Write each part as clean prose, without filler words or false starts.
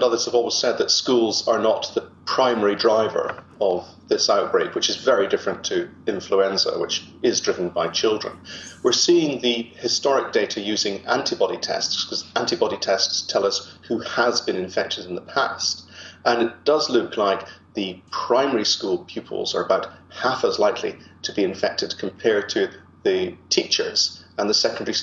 and others have always said that schools are not the primary driver of this outbreak, which is very different to influenza, which is driven by children. We're seeing the historic data using antibody tests, because antibody tests tell us who has been infected in the past. And it does look like the primary school pupils are about half as likely to be infected compared to the teachers, and the secondary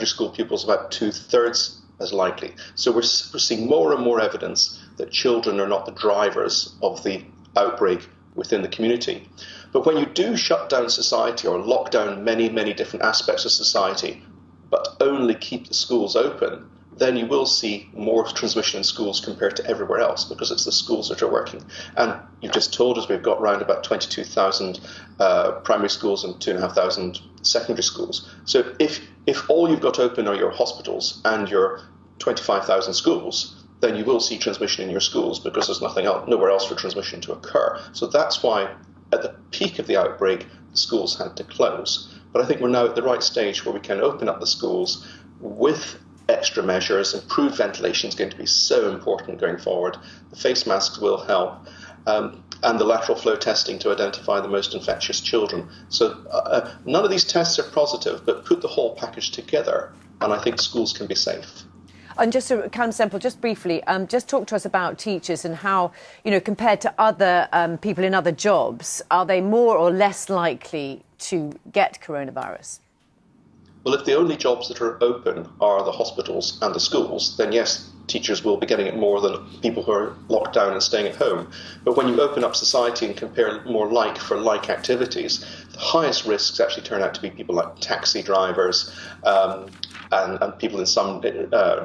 school pupils about 2/3 as likely. So we're seeing more and more evidence that children are not the drivers of the outbreak within the community. But when you do shut down society or lock down many, many different aspects of society, but only keep the schools open, then you will see more transmission in schools compared to everywhere else, because it's the schools that are working. And you've just told us we've got around about 22,000 primary schools and 2,500 secondary schools. So if all you've got open are your hospitals and your 25,000 schools, then you will see transmission in your schools, because there's nowhere else for transmission to occur. So that's why at the peak of the outbreak, the schools had to close. But I think we're now at the right stage where we can open up the schools with extra measures. Improved ventilation is going to be so important going forward. The face masks will help, and the lateral flow testing to identify the most infectious children. So none of these tests are positive, but put the whole package together, and I think schools can be safe. And just to Callum Semple, just briefly, just talk to us about teachers and how, compared to other people in other jobs, are they more or less likely to get coronavirus? Well, if the only jobs that are open are the hospitals and the schools, then yes, teachers will be getting it more than people who are locked down and staying at home. But when you open up society and compare more like for like activities, the highest risks actually turn out to be people like taxi drivers and people in some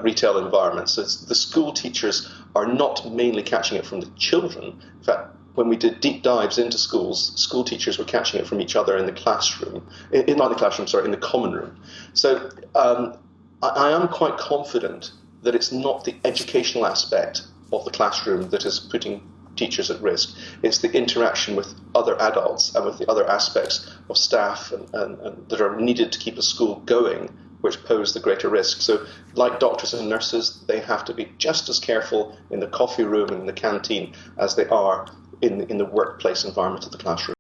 retail environments. So the school teachers are not mainly catching it from the children. In fact, when we did deep dives into schools, school teachers were catching it from each other in the classroom, in the common room. So I am quite confident that it's not the educational aspect of the classroom that is putting teachers at risk. It's the interaction with other adults and with the other aspects of staff and that are needed to keep a school going, which pose the greater risk. So like doctors and nurses, they have to be just as careful in the coffee room and in the canteen as they are in the workplace environment of the classroom.